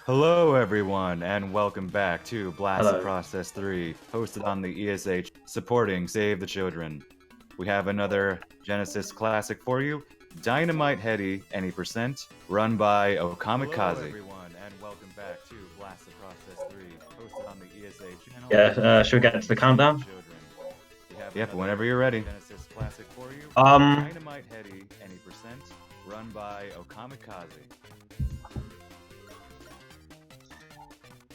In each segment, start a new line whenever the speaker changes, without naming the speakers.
Hello, everyone, and welcome back to Blast the
Hello.
Process 3, hosted on the ESH, supporting Save the Children. We have another Genesis classic for you, Dynamite Headdy, any percent, run by Okamikaze. Hello, everyone, and welcome back to Blast the Process 3, hosted on the ESH channel.
Yeah, should we get to the countdown?
Yep, whenever you're ready. Genesis classic for you,
Um,
Dynamite Headdy, any percent, run by Okamikaze.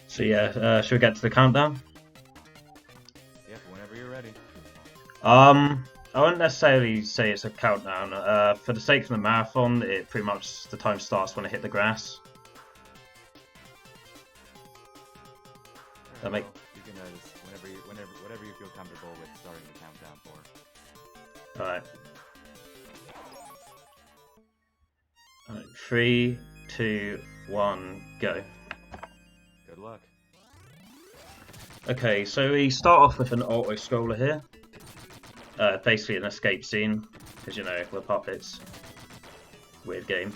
so yeah, should we get to the countdown?
Yep, whenever you're ready.
I wouldn't necessarily say it's a countdown. For the sake of the marathon, it pretty much the time starts when I hit the grass. That make
You can just whatever you feel comfortable with starting the countdown for.
alright. Alright, 3, 2, 1, go.
Good luck.
Okay, so we start off with an auto scroller here. Basically an escape scene, because you know we're puppets. Weird game,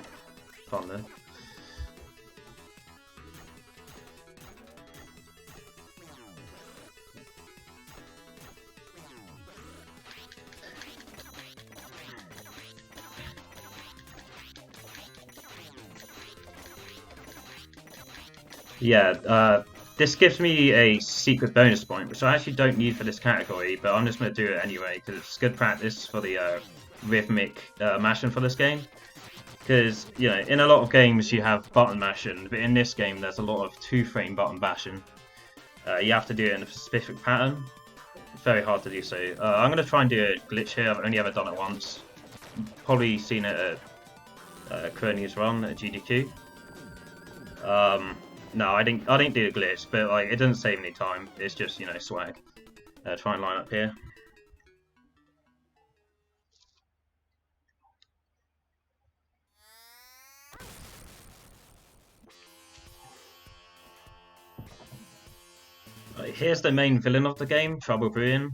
fun though. Yeah, this gives me a secret bonus point, which I actually don't need for this category, but I'm just going to do it anyway, because it's good practice for the rhythmic mashing for this game. Because, you know, in a lot of games you have button mashing, but in this game there's a lot of two-frame button bashing. You have to do it in a specific pattern. It's very hard to do so. I'm going to try and do a glitch here. I've only ever done it once. Probably seen it at Crony's Run at GDQ. No, I didn't do a glitch, but like it doesn't save any time. It's just, you know, swag. Try and line up here. Right, here's the main villain of the game, Trouble Brewing.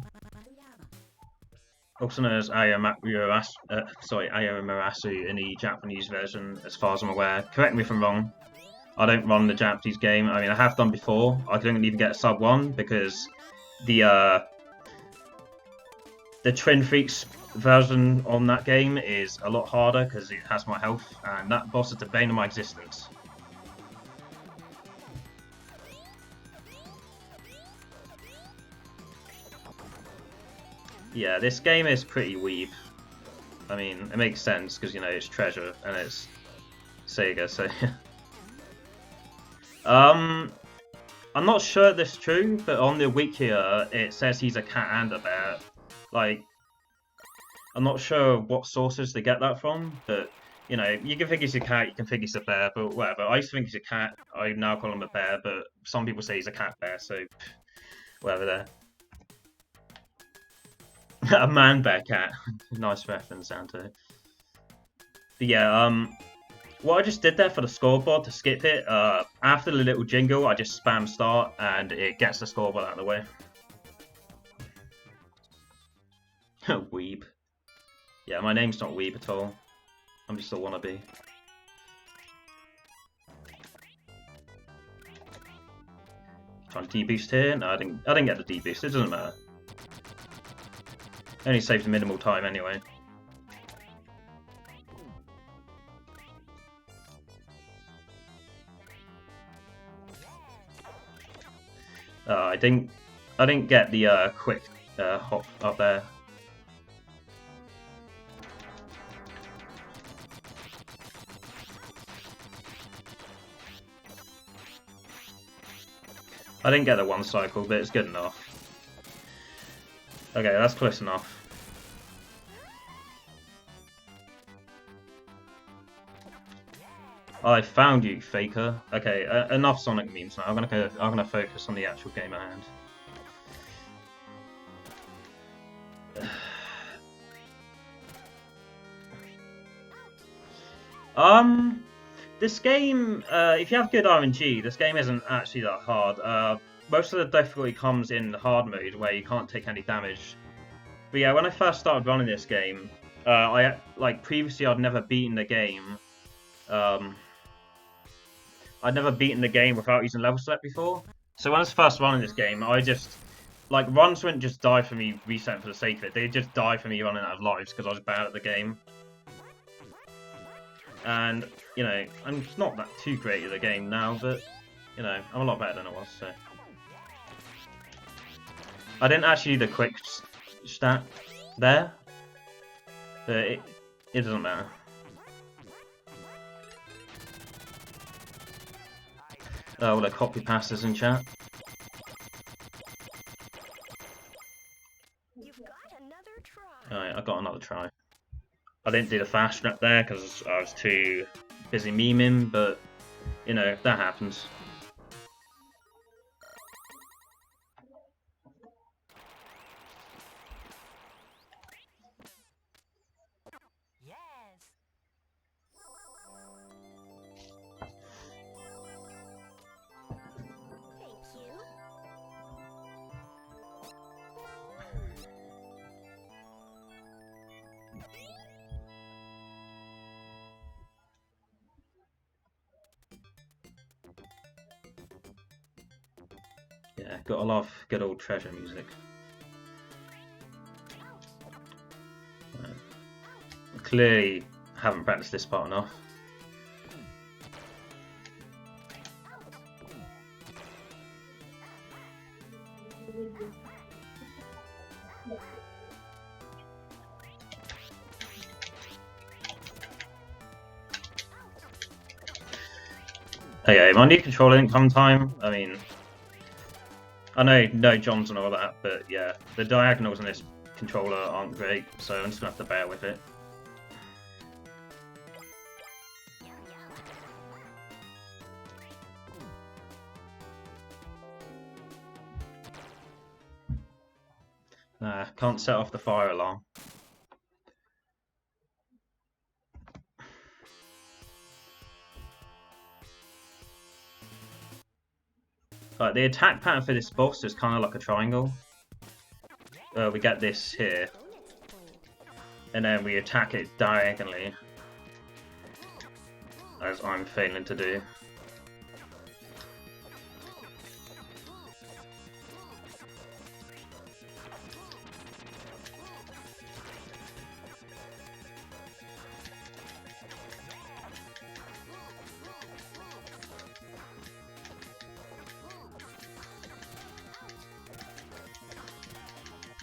Also known as Ayamarasu in the Japanese version, as far as I'm aware. Correct me if I'm wrong. I don't run the Japanese game. I mean, I have done before. I couldn't even get a sub 1 because the Twin Freaks version on that game is a lot harder because it has more health, and that boss is the bane of my existence. Yeah, this game is pretty weeb. I mean, it makes sense because, you know, it's Treasure and it's Sega, so... I'm not sure this is true, but on the wiki here, it says he's a cat and a bear. Like, I'm not sure what sources they get that from, but, you know, you can think he's a cat, you can think he's a bear, but whatever. I used to think he's a cat, I now call him a bear, but some people say he's a cat bear, so whatever there. A man bear cat. Nice reference, Santo. But yeah, what I just did there for the scoreboard to skip it, after the little jingle, I just spam start and it gets the scoreboard out of the way. Weeb. Yeah, my name's not Weeb at all. I'm just a wannabe. Trying to deboost here? No, I didn't get the deboost, it doesn't matter. Only saves minimal time anyway. I didn't get the quick hop up there. I didn't get the one cycle, but it's good enough. Okay, that's close enough. I found you, faker. Okay, enough Sonic memes now. I'm gonna focus on the actual game at hand. This game, if you have good RNG, this game isn't actually that hard. Most of the difficulty comes in hard mode, where you can't take any damage. But yeah, when I first started running this game, previously I'd never beaten the game. I'd never beaten the game without using level select before. So when I was first running this game, I just like runs wouldn't just die for me resetting for the sake of it. They'd just die for me running out of lives because I was bad at the game. And you know, I'm not that too great at the game now, but you know, I'm a lot better than I was. So I didn't actually do the quick stat there, but it doesn't matter. Oh, well, the copy passes in chat. Alright, I got another try. I didn't do the fast strap there because I was too busy memeing, but you know, that happens. Yeah, got a lot of good old treasure music. Clearly haven't practiced this part enough. Okay, my new controller didn't come in time. I mean, I know no Johns and all that, but yeah, the diagonals on this controller aren't great, so I'm just gonna have to bear with it. Nah, can't set off the fire alarm. Right, the attack pattern for this boss is kind of like a triangle. We get this here, and then we attack it diagonally, as I'm failing to do.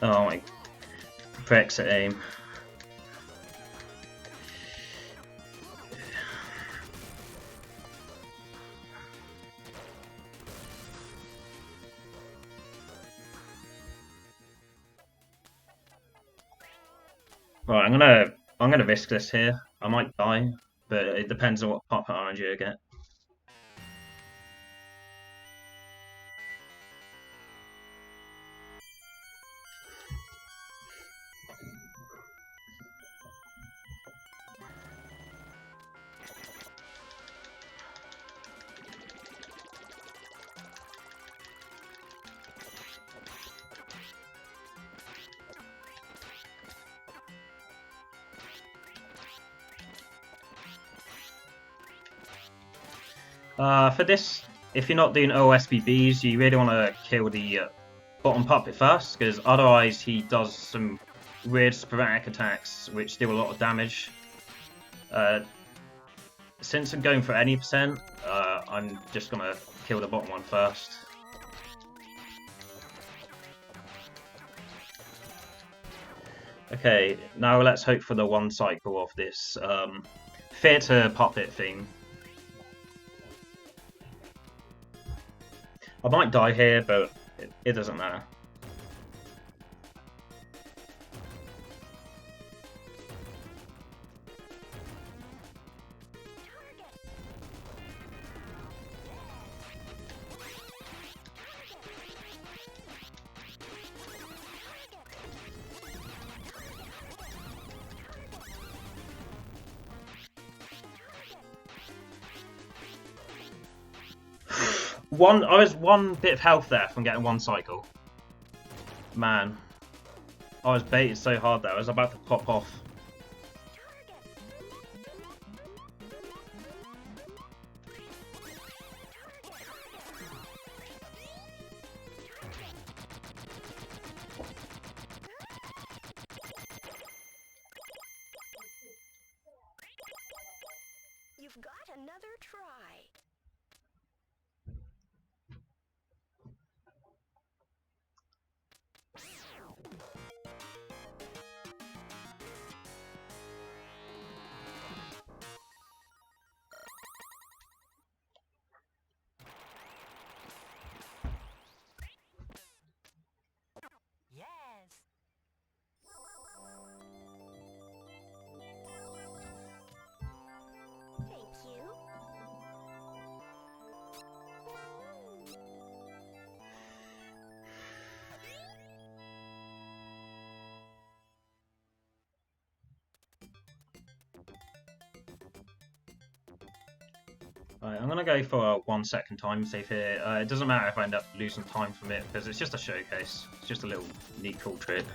Oh my Brexit aim. Right, I'm gonna risk this here. I might die, but it depends on what pop RNG I get. For this, if you're not doing OSBBs, you really want to kill the bottom puppet first, because otherwise he does some weird sporadic attacks which deal a lot of damage. Since I'm going for any percent, I'm just going to kill the bottom one first. Okay, now let's hope for the one cycle of this theatre puppet thing. I might die here, but it doesn't matter. I was one bit of health there from getting one cycle. Man, I was baited so hard there, I was about to pop off.
You've got another try. Yes. Thank you.
Alright, I'm gonna go for a 1 second time save here. It doesn't matter if I end up losing time from it because it's just a showcase. It's just a little neat, cool trip.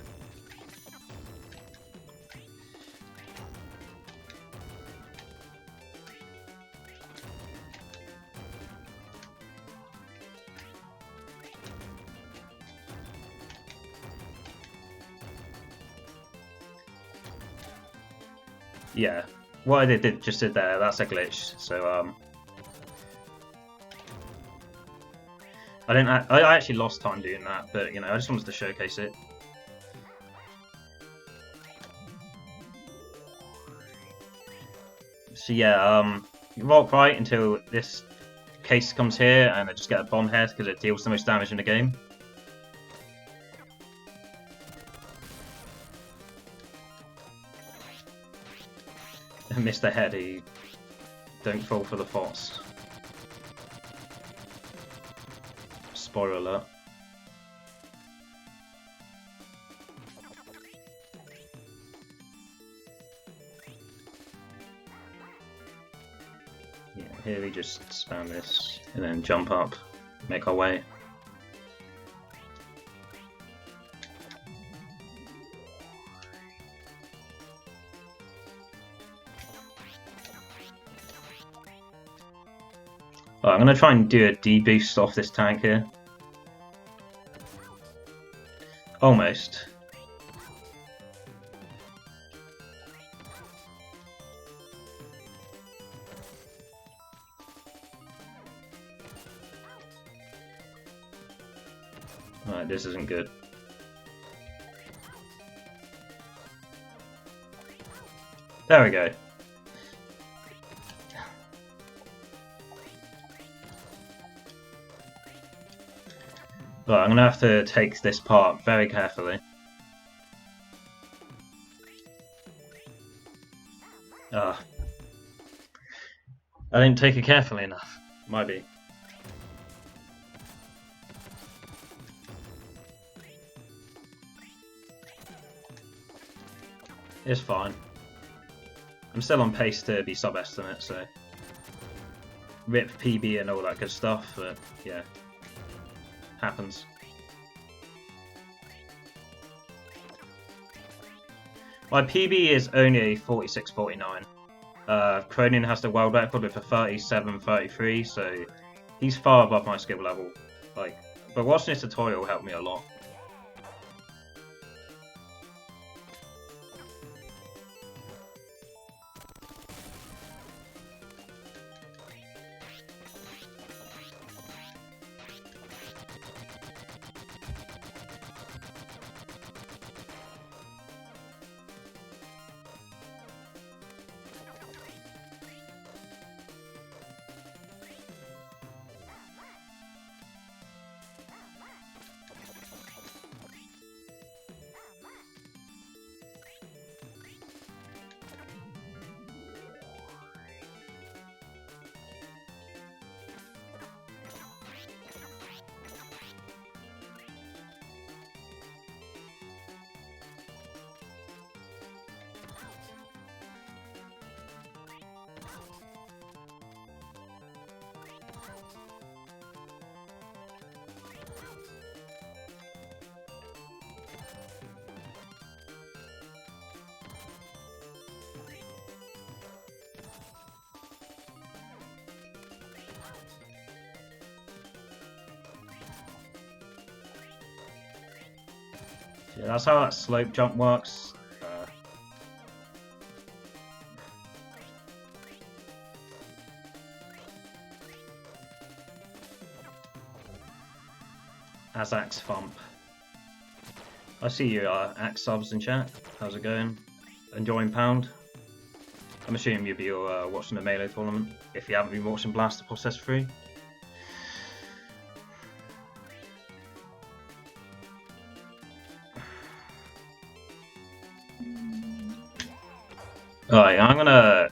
Yeah, what I just did there, that's a glitch. So I actually lost time doing that, but you know, I just wanted to showcase it. So yeah, rock right until this case comes here, and I just get a bomb head because it deals the most damage in the game. Mr. Headdy, don't fall for the fox. Spoiler alert. Yeah, here we just spam this and then jump up, make our way. I'm going to try and do a D-boost off this tank here. Almost. Alright, this isn't good. There we go. Right, I'm going to have to take this part very carefully. I didn't take it carefully enough. Might be. It's fine. I'm still on pace to be sub-estimate, so... RIP PB and all that good stuff, but yeah. Happens. My PB is only 46.49. Cronin has the world record with a 37.33, so he's far above my skill level. Like, but watching this tutorial helped me a lot. Yeah, that's how that slope jump works. Azax Thump. I see you Axe subs in chat. How's it going? Enjoying Pound? I'm assuming you'll be watching the Melee tournament if you haven't been watching Blaster Process 3. Alright, I'm gonna...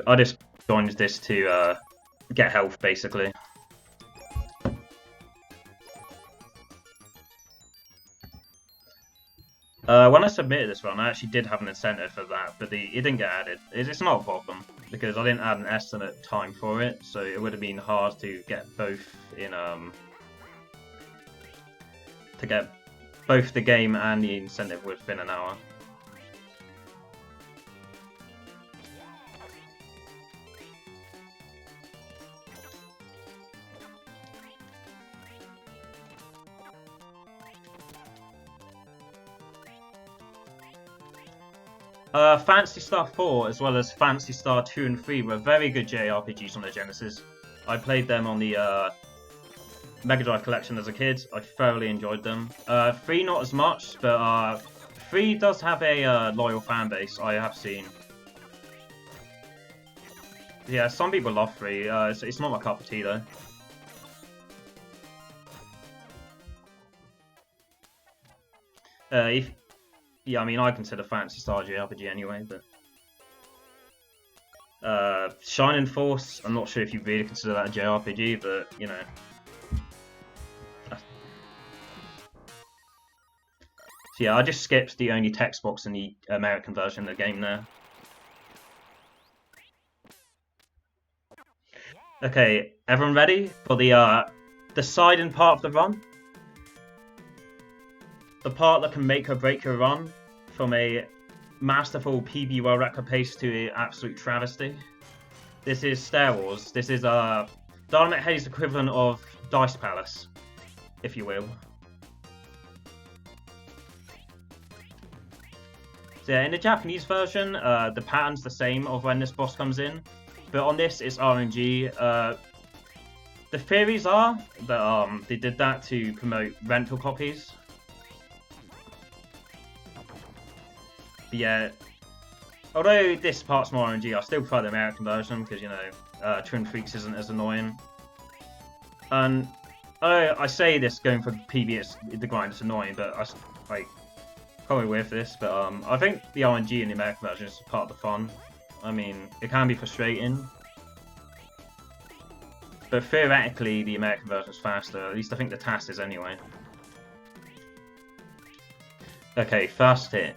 I just joined this to get health, basically. When I submitted this run, I actually did have an incentive for that, but it didn't get added. It's not a problem, because I didn't add an estimate time for it, so it would have been hard to get both in, to get both the game and the incentive within an hour. Phantasy Star 4 as well as Phantasy Star 2 and 3 were very good JRPGs on the Genesis. I played them on the Mega Drive collection as a kid. I thoroughly enjoyed them. 3 not as much, but 3 does have a loyal fan base, I have seen. Yeah, some people love 3. It's not my cup of tea though. Yeah, I mean, I consider Phantasy Star JRPG anyway, but... Shining Force, I'm not sure if you really consider that a JRPG, but, you know... So yeah, I just skipped the only text box in the American version of the game there. Okay, everyone ready for the deciding part of the run? The part that can make or break your run from a masterful PB world record pace to an absolute travesty. This is Star Wars. This is Dynamite Headdy's equivalent of Dice Palace, if you will. So yeah, in the Japanese version, the pattern's the same of when this boss comes in, but on this it's RNG. The theories are that they did that to promote rental copies. But yeah, although this part's more RNG, I still prefer the American version because, you know, Twin Freaks isn't as annoying. And I say this going for PB, the grind is annoying, but I can't be with this. But I think the RNG in the American version is part of the fun. I mean, it can be frustrating, but theoretically the American version is faster. At least I think the task is anyway. Okay, first hit.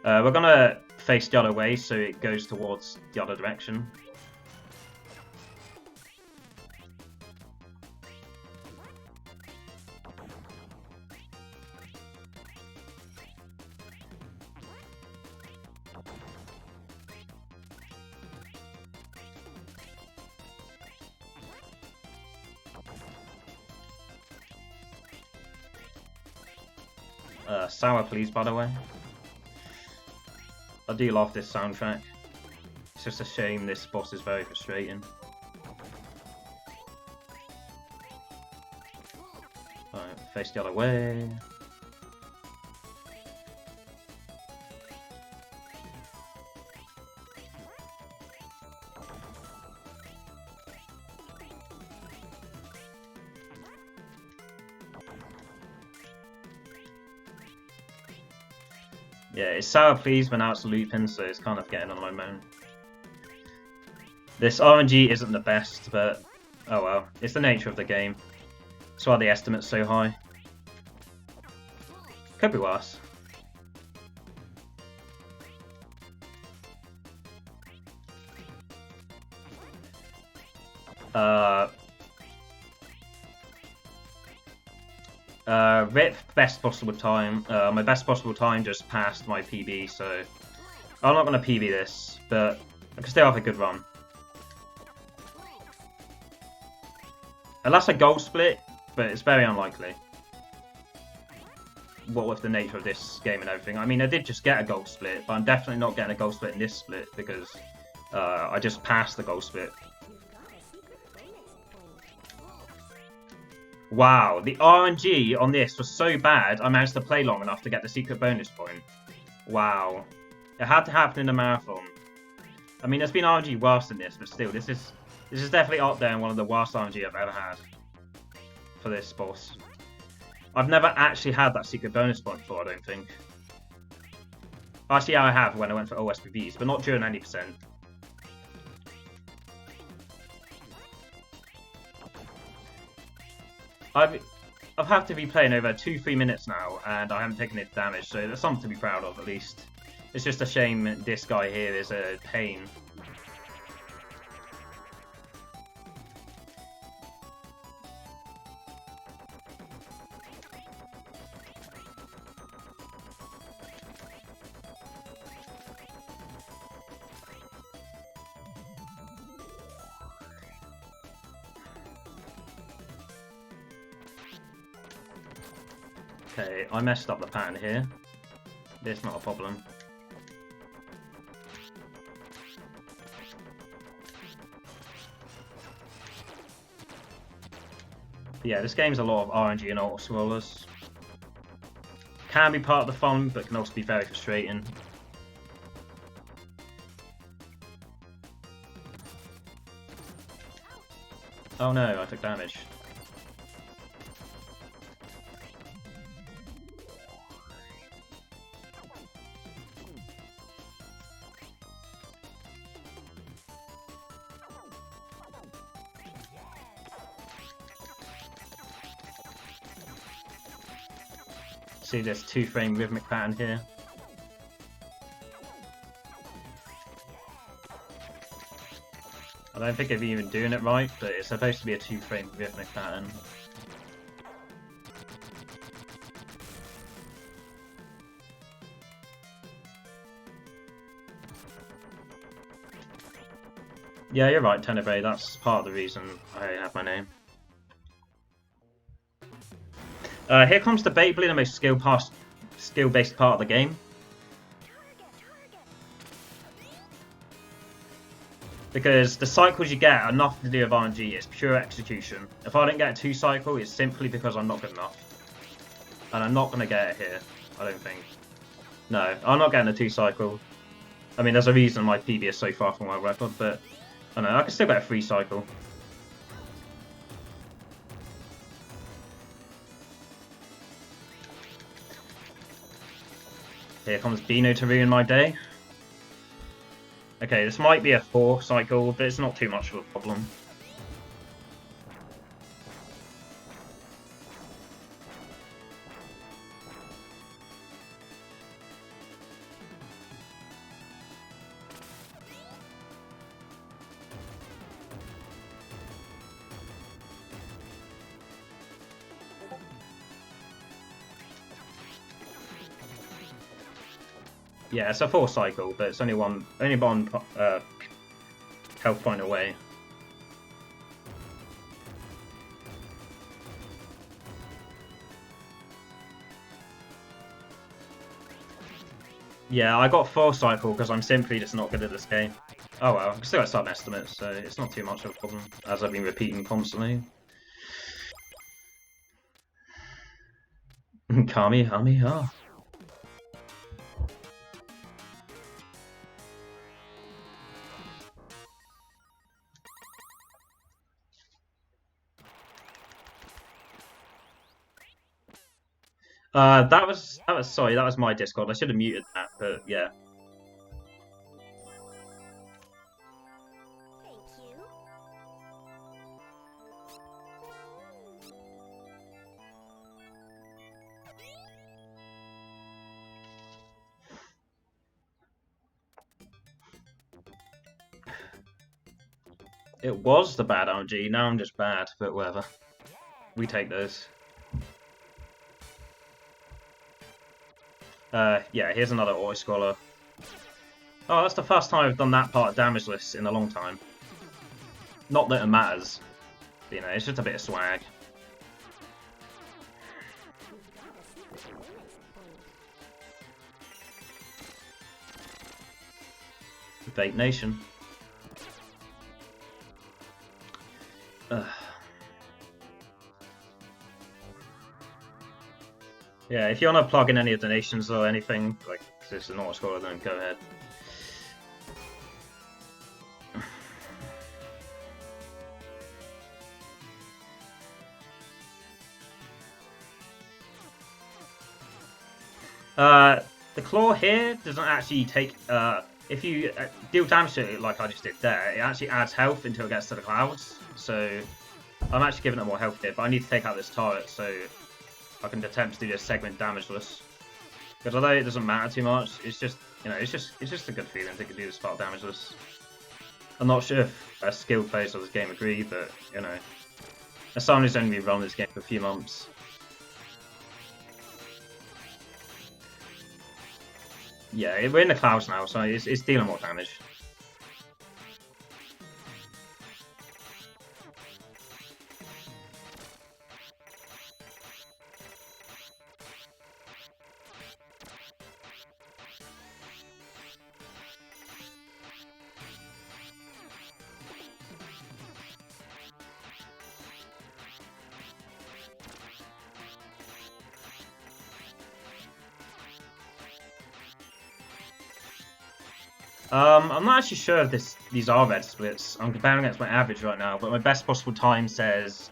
We're gonna face the other way so it goes towards the other direction. Sour please, by the way. I do love this soundtrack. It's just a shame this boss is very frustrating. Alright, face the other way. Yeah, it's sour please, but now it's looping, so it's kind of getting on my moan. This RNG isn't the best, but oh well. It's the nature of the game. That's why the estimate's so high. Could be worse. RIP best possible time. My best possible time just passed my PB, so I'm not going to PB this, but I can still have a good run. Unless a goal split, but it's very unlikely. what with the nature of this game and everything. I mean, I did just get a gold split, but I'm definitely not getting a gold split in this split because I just passed the gold split. Wow, the RNG on this was so bad, I managed to play long enough to get the secret bonus point. Wow. It had to happen in a marathon. I mean, there's been RNG worse than this, but still, this is definitely up there in one of the worst RNG I've ever had for this boss. I've never actually had that secret bonus point before, I don't think. Actually, yeah, I have when I went for OSPVs, but not during 90%. I've had to be playing over 2-3 minutes now, and I haven't taken any damage, so that's something to be proud of at least. It's just a shame this guy here is a pain. Okay, I messed up the pattern here. It's not a problem. Yeah, this game's a lot of RNG and auto-scrollers. Can be part of the fun, but can also be very frustrating. Oh no, I took damage. See this 2-frame rhythmic pattern here. I don't think I'm even doing it right, but it's supposed to be a 2-frame rhythmic pattern. Yeah, you're right, Tenebrae, that's part of the reason I have my name. Here comes debatably the most skill-based part of the game. Because the cycles you get are nothing to do with RNG, it's pure execution. If I don't get a 2-cycle, it's simply because I'm not good enough. And I'm not going to get it here, I don't think. No, I'm not getting a 2-cycle. I mean, there's a reason my PB is so far from my record, but I don't know, I can still get a 3-cycle. Here comes Bino to ruin my day. Okay, this might be a 4-cycle, but it's not too much of a problem. Yeah, it's a 4-cycle, but it's only one health point away. Yeah, I got 4-cycle because I'm simply just not good at this game. Oh well, I still got some estimates, so it's not too much of a problem, as I've been repeating constantly. Kamehameha. That was my Discord. I should have muted that, but yeah.
Thank you.
It was the bad RNG, now I'm just bad, but whatever. We take those. Yeah, here's another auto-scroller. Oh, that's the first time I've done that part of damage lists in a long time. Not that it matters. But, you know, it's just a bit of swag. Vape Nation. Yeah, if you want to plug in any of the nations or anything, like, cause it's an auto-scroller, then go ahead. The claw here doesn't actually take, if you deal damage to it like I just did there, it actually adds health until it gets to the clouds, so I'm actually giving it more health here, but I need to take out this turret so I can attempt to do this segment damageless. Because although it doesn't matter too much, it's just, you know, it's just a good feeling to do this part damageless. I'm not sure if skilled players of this game agree, but, you know, as someone who's only been running this game for a few months, yeah, we're in the clouds now, so it's dealing more damage. I'm not actually sure if these are red splits. I'm comparing against my average right now, but my best possible time says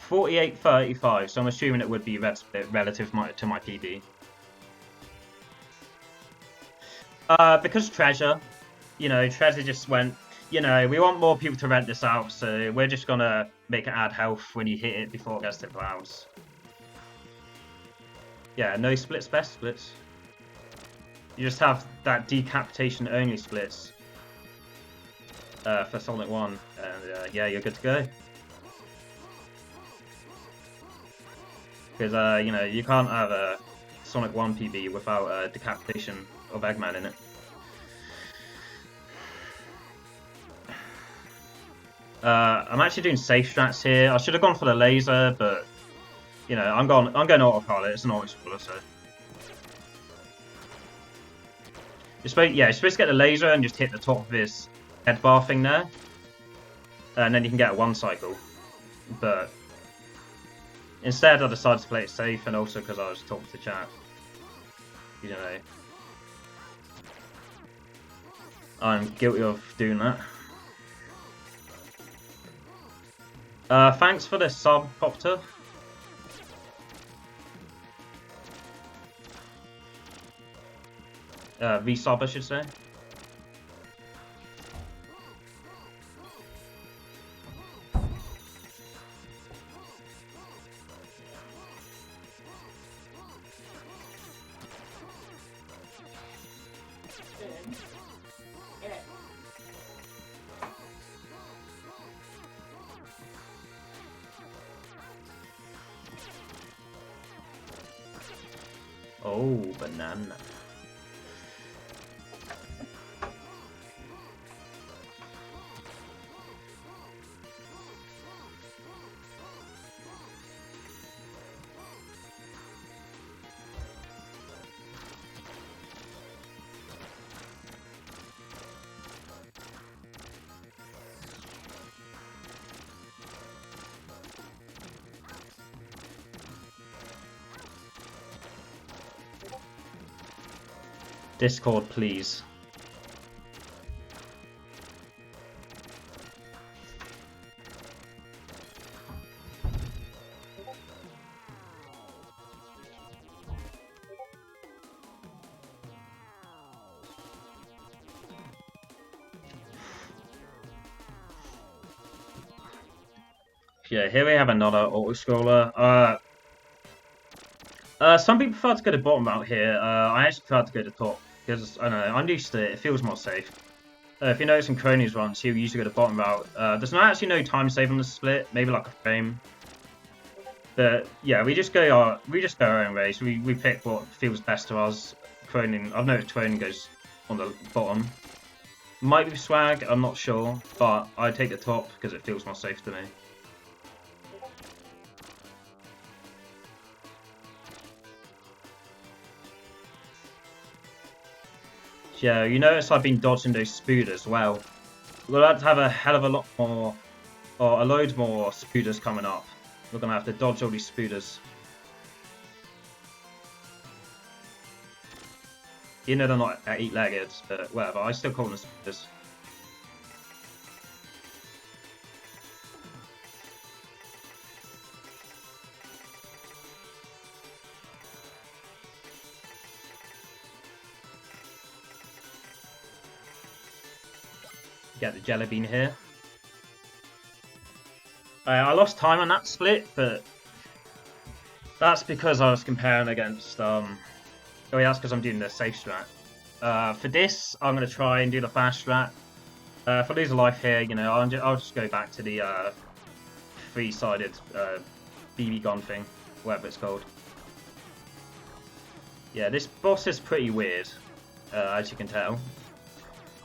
48.35, so I'm assuming it would be red split relative to my PB. Because Treasure, you know, Treasure just went, you know, we want more people to rent this out, so we're just gonna make it add health when you hit it before it gets to clouds. Yeah, no splits, best splits. You just have that decapitation only splits for Sonic 1, and yeah, you're good to go. Because, you know, you can't have a Sonic 1 PB without a decapitation of Eggman in it. I'm actually doing safe strats here. I should have gone for the laser, but, you know, I'm going autopilot. It's an auto-scroller, so. You're supposed to get the laser and just hit the top of his head bar thing there. And then you can get a one cycle. But instead I decided to play it safe, and also because I was talking to chat. You know. I'm guilty of doing that. Thanks for the sub, Popter. V-sub, I should say. Oh, banana. Discord, please. Yeah, here we have another auto-scroller. Some people prefer to go to bottom out here. I actually prefer to go to top, because, I don't know, I'm used to it. It feels more safe. If you notice in Cronies runs, he'll usually go to bottom route. There's actually no time save on the split, maybe like a frame. But yeah, we just go our own race. We pick what feels best to us. Cronin, I've noticed Cronin goes on the bottom. Might be swag, I'm not sure, but I take the top because it feels more safe to me. Yeah, you notice I've been dodging those spooders as well. We'll have to have a hell of a lot more, or a load more spooders coming up. We're gonna have to dodge all these spooders. You know they're not 8-legged, but whatever, I still call them spooders. Get the jelly bean here. I lost time on that split, but that's because I was comparing against. Oh yeah, that's because I'm doing the safe strat. For this, I'm gonna try and do the fast strat. If I lose a life here, you know, I'll just go back to the three-sided BB gun thing, whatever it's called. Yeah, this boss is pretty weird, as you can tell.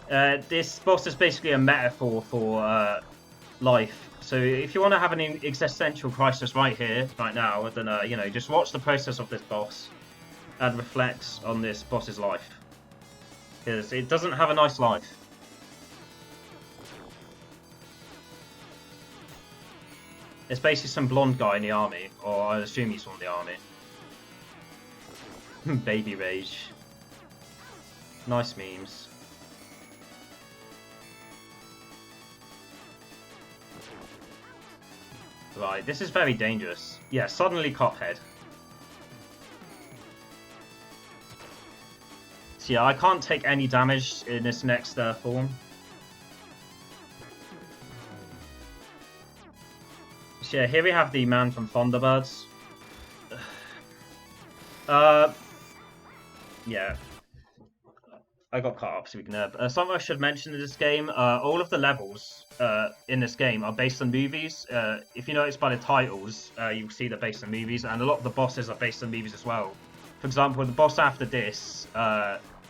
This boss is basically a metaphor for life. So if you want to have an existential crisis right here, right now, then you know, just watch the process of this boss and reflect on this boss's life, because it doesn't have a nice life. It's basically some blonde guy in the army, or I assume he's from the army. Baby rage. Nice memes. Right, this is very dangerous. Yeah, suddenly Cophead. So yeah, I can't take any damage in this next form. So yeah, here we have the man from Thunderbirds. Yeah. I got caught up, so we can. Something I should mention in this game: all of the levels in this game are based on movies. If you notice by the titles, you'll see they're based on movies, and a lot of the bosses are based on movies as well. For example, the boss after this,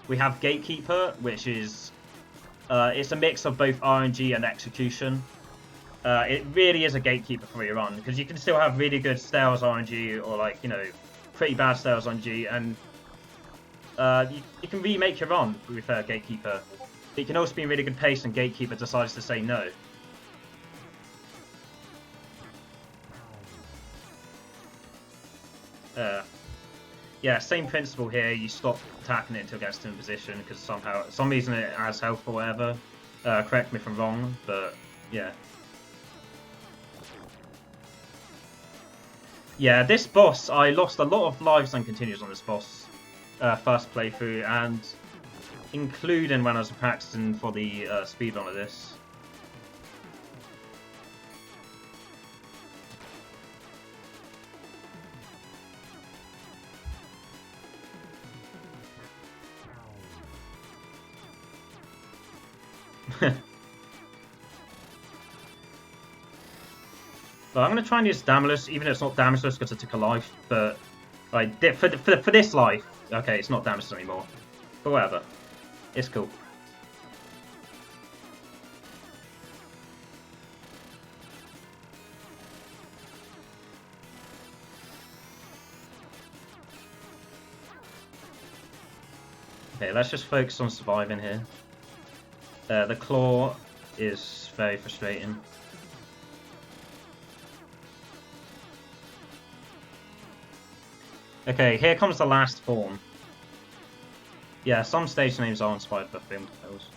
we have Gatekeeper, which is it's a mix of both RNG and execution. It really is a Gatekeeper for your run, because you can still have really good Stales RNG, or like, you know, pretty bad Stales RNG, and you can remake your run with Gatekeeper. It can also be in really good pace, and Gatekeeper decides to say no. Yeah, same principle here. You stop attacking it until it gets to a position, because somehow, some reason it has health or whatever. Correct me if I'm wrong, but yeah. Yeah, this boss, I lost a lot of lives and continues on this boss. First playthrough, and including when I was practicing for the speedrun of this. But I'm going to try and use Damageless, even if it's not Damageless because I took a life, but like, for this life, okay, it's not Damageless anymore. But whatever. It's cool. Okay, let's just focus on surviving here. The claw is very frustrating. Okay, here comes the last form. Yeah, some stage names are inspired by film titles.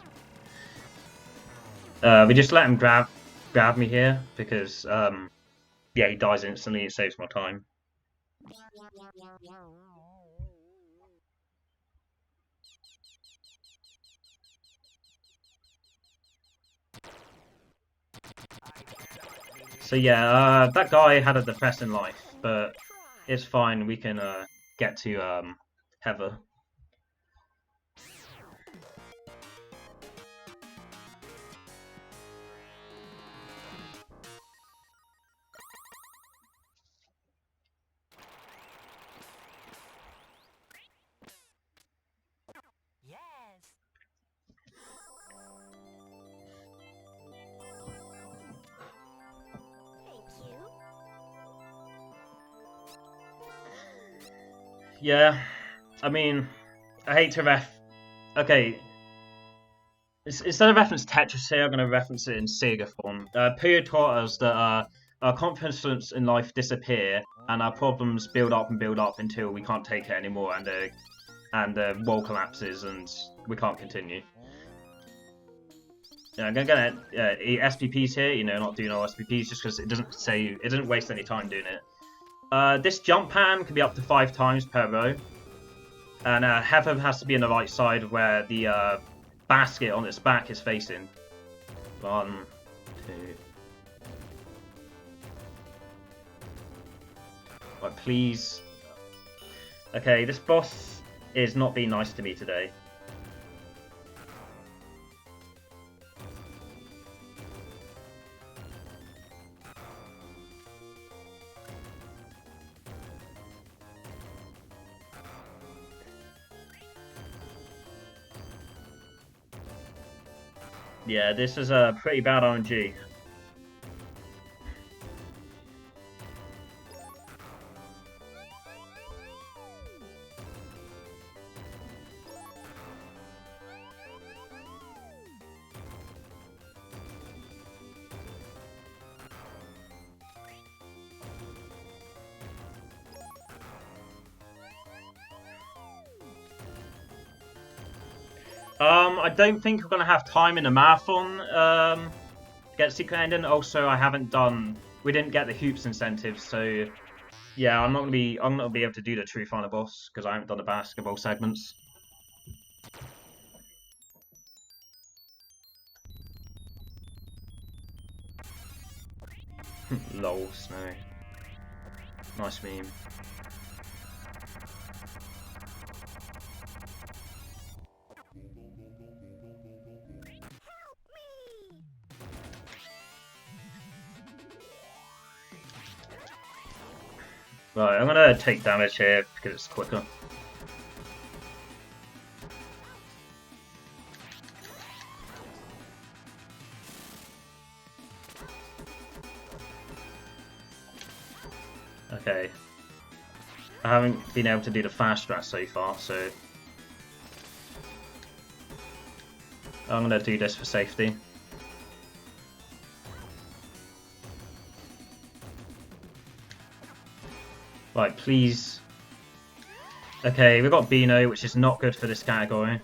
We just let him grab me here, because yeah, he dies instantly, it saves my time. So yeah, that guy had a depressing life, but it's fine, we can get to Heather.
Yes. Thank you.
Yeah, I mean, I hate to ref. Okay, Instead of reference Tetris here, I'm going to reference it in Sega form. Puyo taught us that our confidence in life disappear, and our problems build up and build up until we can't take it anymore, and the world collapses, and we can't continue. I'm going to get SPPs here, you know, not doing all SPPs just because it doesn't waste any time doing it. This jump pan can be up to 5 times per row, and Heather has to be on the right side of where the basket on its back is facing. 1, 2. Right, please. Okay, this boss is not being nice to me today. Yeah, this is a pretty bad RNG. I don't think we're gonna have time in the marathon to get secret ending. Also, we didn't get the hoops incentives, so yeah, I'm not gonna be able to do the true final boss because I haven't done the basketball segments. Lol, snow. Nice meme. Right, I'm gonna take damage here because it's quicker. Okay. I haven't been able to do the fast strat so far, so I'm gonna do this for safety. Right, please. Okay, we've got Beano, which is not good for this category.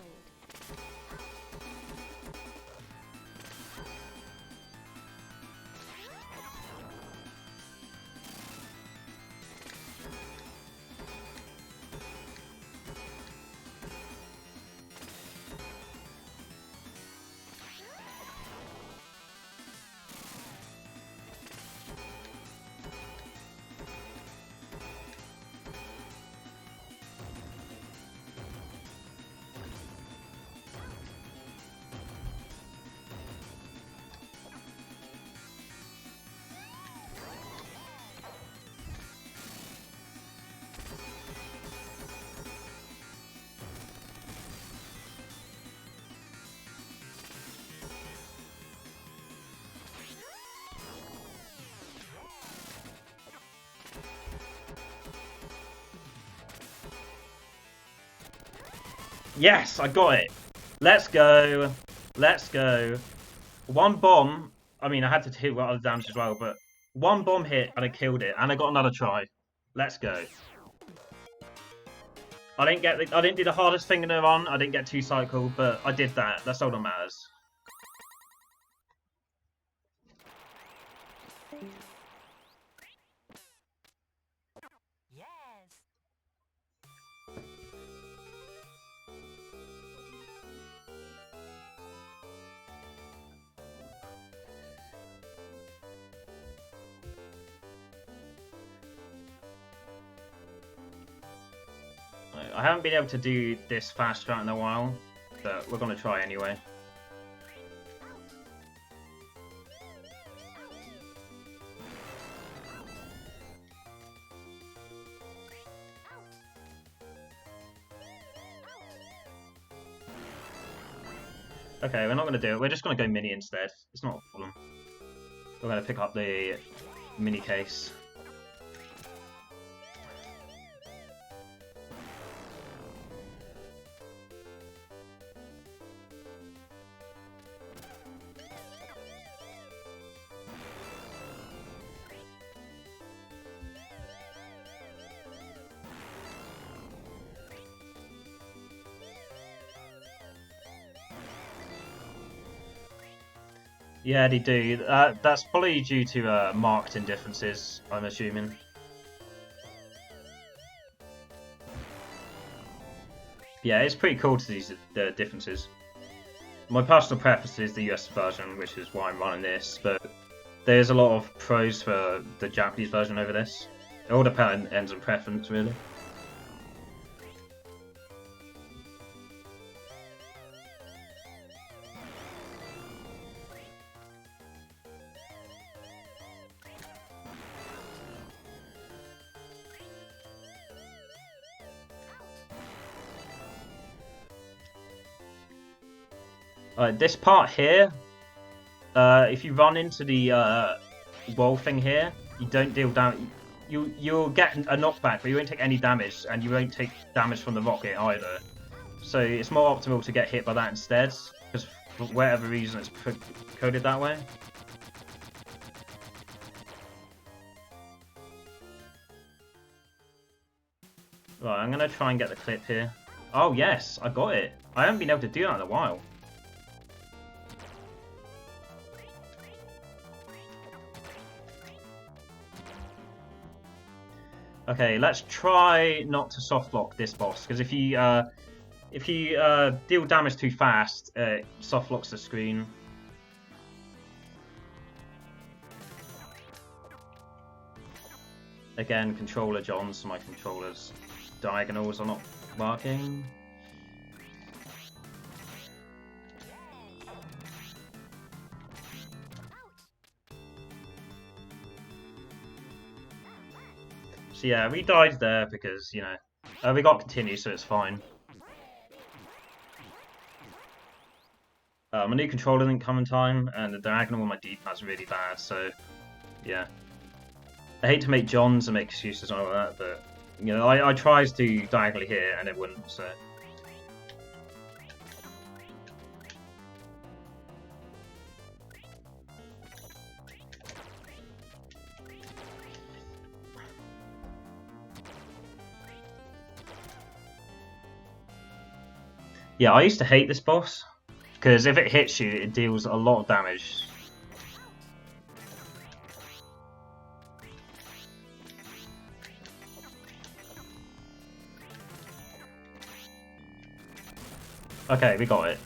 Yes, I got it. Let's go. Let's go. One bomb. I mean, I had to hit other damage as well, but one bomb hit and I killed it, and I got another try. Let's go. I didn't do the hardest thing in the run. I didn't get 2 cycle, but I did that. That's all that matters.
Yes.
I haven't been able to do this fast strat in a while, but we're gonna try anyway. Okay, we're not gonna do it. We're just gonna go mini instead. It's not a problem. We're gonna pick up the mini case. Yeah, they do. That's probably due to marketing differences, I'm assuming. Yeah, it's pretty cool to see the differences. My personal preference is the US version, which is why I'm running this, but there's a lot of pros for the Japanese version over this. It all depends on preference, really. This part here, if you run into the wall thing here, you don't deal damage. You'll get a knockback, but you won't take any damage, and you won't take damage from the rocket either. So it's more optimal to get hit by that instead, because for whatever reason it's coded that way. Right, I'm gonna try and get the clip here. Oh yes, I got it. I haven't been able to do that in a while. Okay, let's try not to soft lock this boss, because if you deal damage too fast, it soft locks the screen. Again, controller John, so my controller's diagonals are not working. So yeah, we died there because, you know, we got continue, so it's fine. My new controller didn't come in time, and the diagonal on my D-pad's really bad, so yeah. I hate to make Johns and make excuses and all that, but you know, I tried to diagonally here and it wouldn't, so. Yeah, I used to hate this boss, because if it hits you, it deals a lot of damage. Okay, we got it.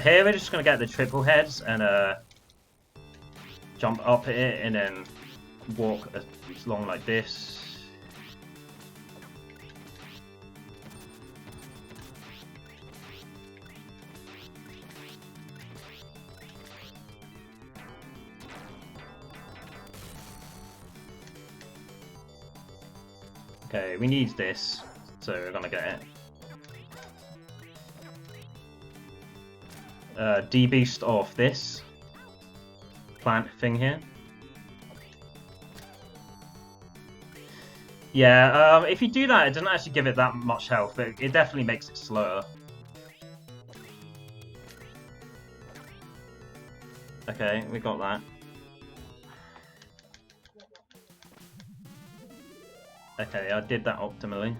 Here we're just going to get the triple heads and jump up it and then walk along like this. Okay, we need this, so we're gonna get it. Deboost off this plant thing here. Yeah, if you do that, it doesn't actually give it that much health, but it definitely makes it slower. Okay, we got that. Okay, I did that optimally.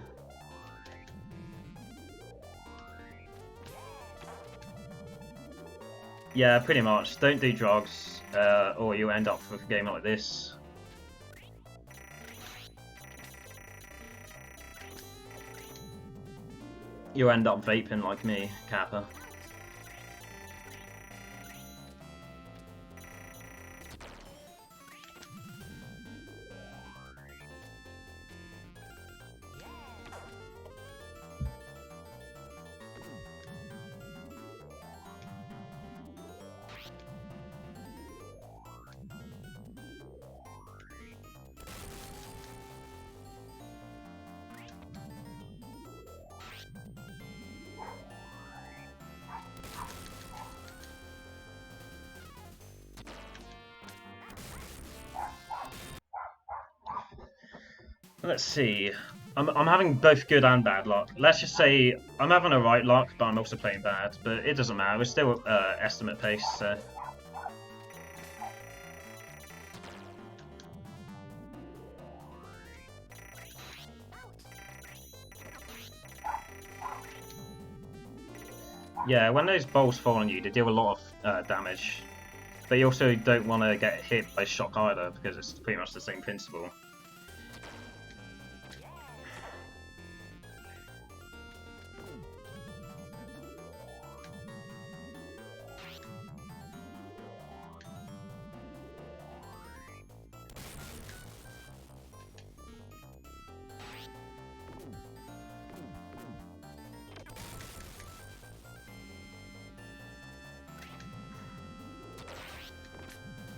Yeah, pretty much. Don't do drugs, or you'll end up with a game like this. You'll end up vaping like me, Kappa. Let's see. I'm having both good and bad luck. Let's just say I'm having a right luck, but I'm also playing bad. But it doesn't matter. We're still estimate pace, so. Yeah, when those balls fall on you, they deal a lot of damage. But you also don't want to get hit by shock either, because it's pretty much the same principle.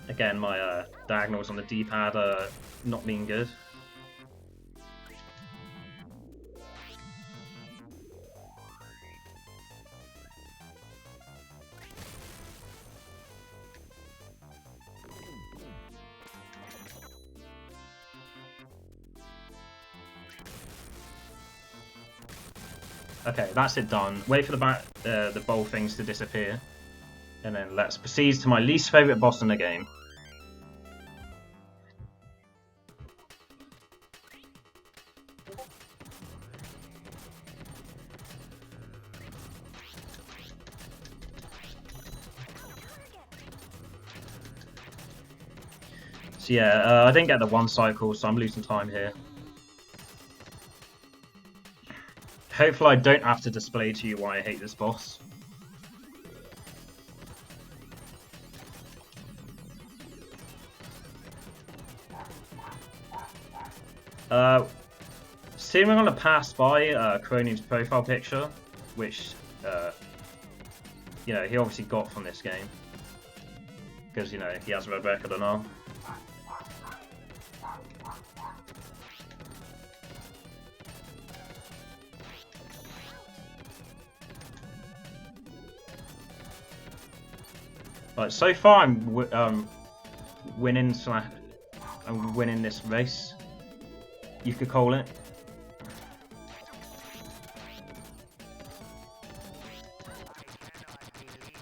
Again, my diagonals on the D-pad are not being good. Okay, that's it done. Wait for the bowl things to disappear. And then let's proceed to my least favourite boss in the game. So yeah, I didn't get the one cycle, so I'm losing time here. Hopefully I don't have to display to you why I hate this boss. Seeing we're gonna pass by Cronium's profile picture, which you know, he obviously got from this game. Because, you know, he has a red record and all. Right, so far I'm winning this race, you could call it.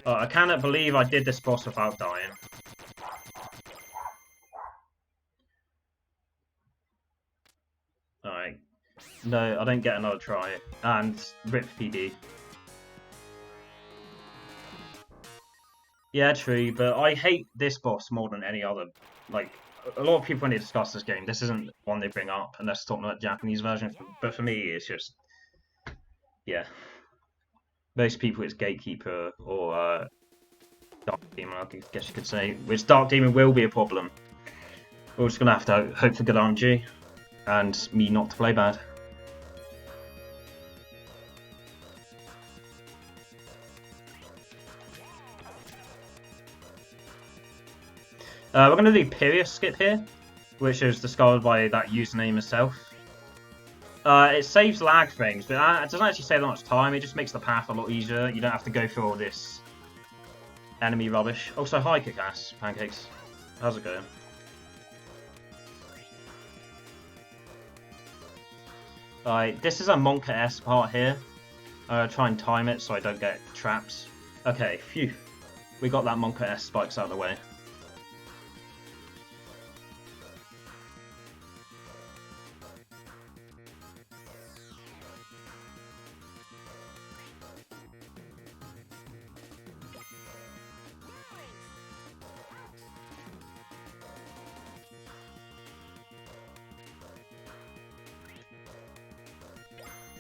I cannot believe I did this boss without dying. Alright. No, I don't get another try. And RIP PD. Yeah, true, but I hate this boss more than any other. Like, a lot of people when they discuss this game, this isn't one they bring up unless talking about the Japanese version, but for me it's just, yeah. Most people it's Gatekeeper or Dark Demon, I guess you could say, which Dark Demon will be a problem. We're just going to have to hope for good RNG and me not to play bad. We're going to do Period skip here, which is discovered by that username itself. It saves lag frames, but it doesn't actually save that much time. It just makes the path a lot easier. You don't have to go through all this enemy rubbish. Also, hi Kick-Ass Pancakes. How's it going? Alright, this is a Monka S part here. Try and time it so I don't get traps. Okay, phew. We got that Monka S spikes out of the way.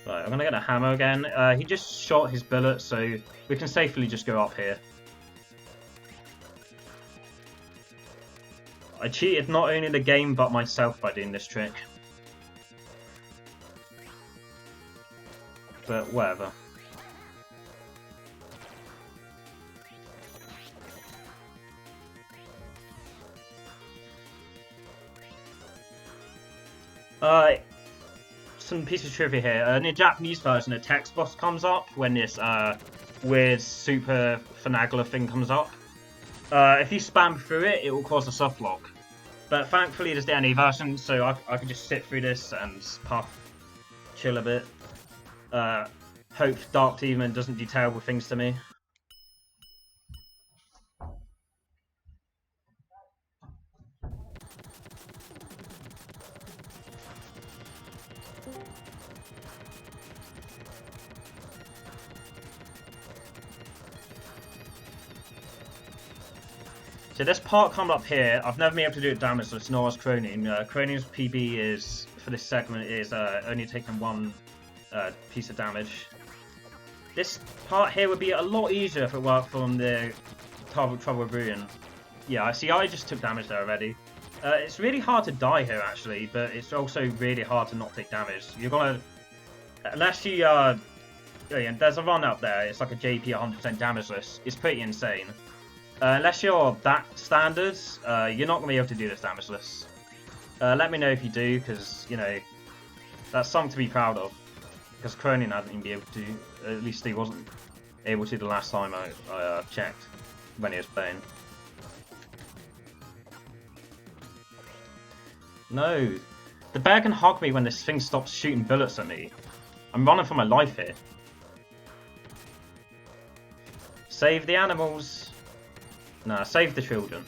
Right, I'm gonna get a hammer again. He just shot his bullet, so we can safely just go up here. I cheated not only the game, but myself by doing this trick. But whatever. Some piece of trivia here. In the Japanese version, a text box comes up when this weird super finagler thing comes up. If you spam through it, it will cause a soft lock. But thankfully, there's the NA version, so I can just sit through this and puff, chill a bit. Hope Dark Demon doesn't do terrible things to me. So this part coming up here, I've never been able to do it damageless, nor as Cronin. Cronin's PB is, for this segment, is only taking 1 piece of damage. This part here would be a lot easier if it worked from the Trouble with Ruin. Yeah, I see I just took damage there already. It's really hard to die here actually, but it's also really hard to not take damage. You're gonna... Unless you... yeah, there's a run out there, it's like a JP 100% damageless. It's pretty insane. Unless you're that standard, you're not going to be able to do this damageless. Let me know if you do, because, you know, that's something to be proud of. Because Cronin hasn't even been able to, at least he wasn't able to the last time I checked, when he was playing. No, the bear can hug me when this thing stops shooting bullets at me. I'm running for my life here. Save the animals. Nah, save the children.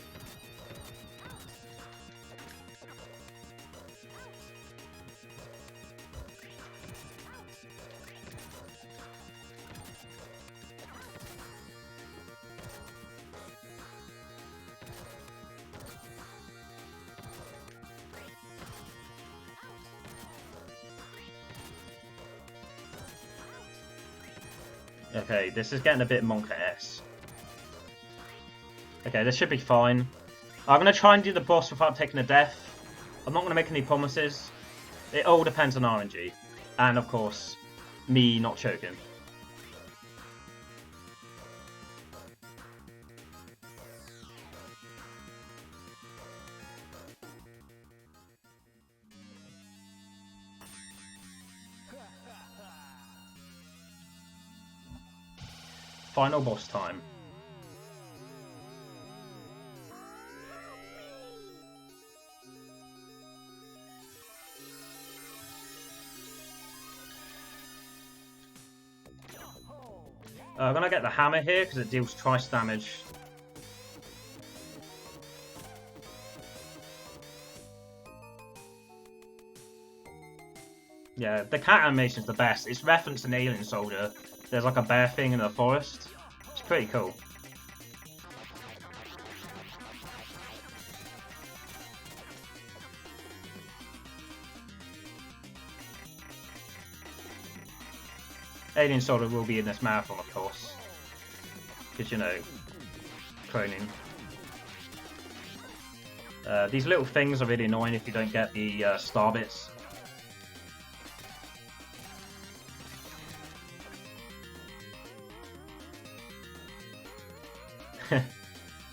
Okay, this is getting a bit Monka-esque. Okay, this should be fine. I'm going to try and do the boss without taking a death. I'm not going to make any promises. It all depends on RNG. And, of course, me not choking. Final boss time. I'm gonna get the hammer here because it deals twice damage. Yeah, the cat animation is the best. It's referenced in Alien Soldier. There's like a bear thing in the forest. It's pretty cool. Alien Soldier will be in this marathon, of course. Because, you know, Cronin. These little things are really annoying if you don't get the star bits.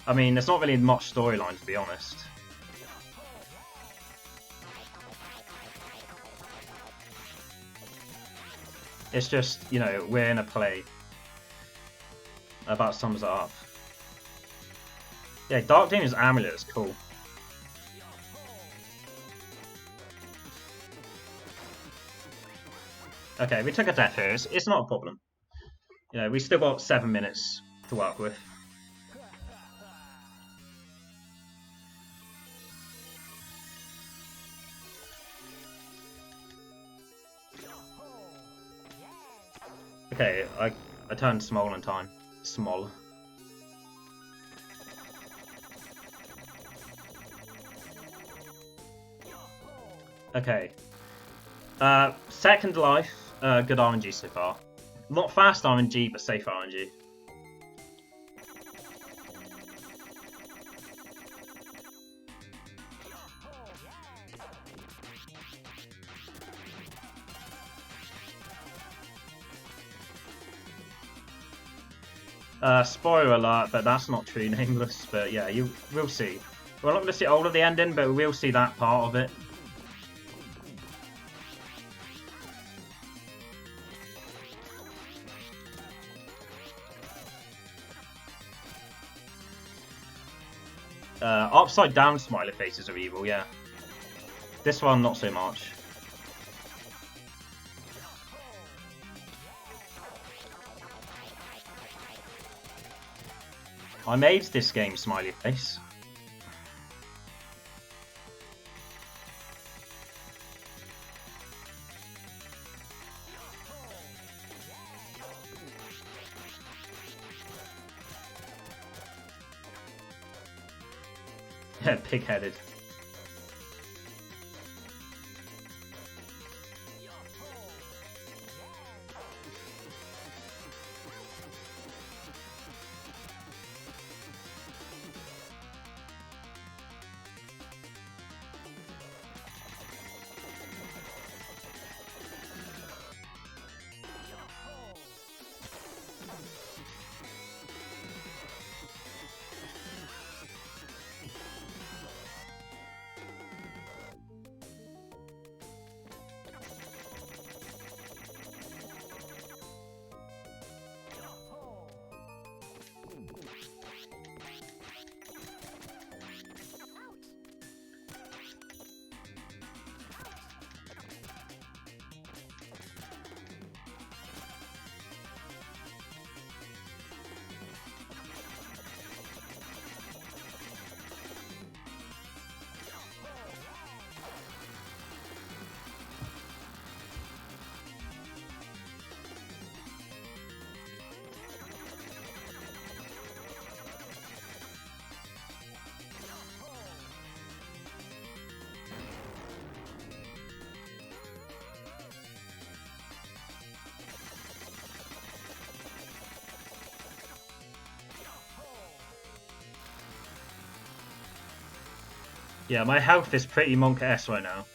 I mean, there's not really much storyline, to be honest. It's just, you know, we're in a play. About sums it up. Yeah, Dark Demon's Amulet is cool. Okay, we took a death here. It's not a problem. You know, we still got 7 minutes to work with. Okay, I turned small in time. Small. Okay. Second life, good RNG so far. Not fast RNG, but safe RNG. Spoiler alert, but that's not true, Nameless. But yeah, we'll see. We're not going to see all of the ending, but we'll see that part of it. Upside down smiley faces are evil, yeah. This one, not so much. I made this game smiley face. Pig-headed. Yeah, my health is pretty monk-esque right now.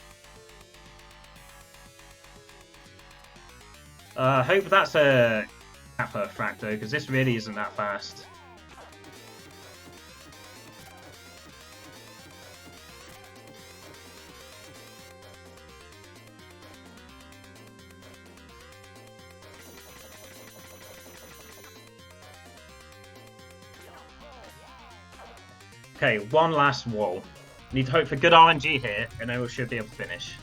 Hope that's a Kappa Fracto, because this really isn't that fast. Okay, one last wall. Need to hope for good RNG here, and then we should be able to finish.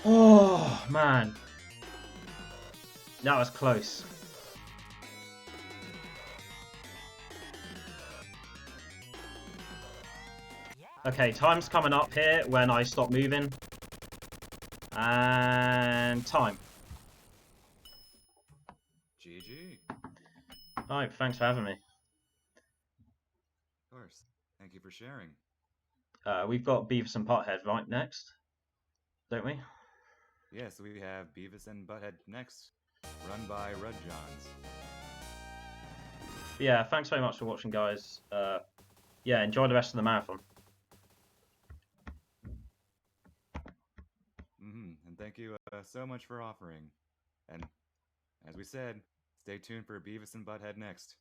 Oh, man. That was close. Okay, time's coming up here when I stop moving. And time.
GG.
Alright, thanks for having me.
Of course. Thank you for sharing.
We've got Beavis and Butthead right next, don't we?
Yes, we have Beavis and Butthead next, run by Rudd Johns.
Yeah, thanks very much for watching, guys. Yeah, enjoy the rest of the marathon.
And thank you so much for offering. And as we said, stay tuned for Beavis and Butthead next.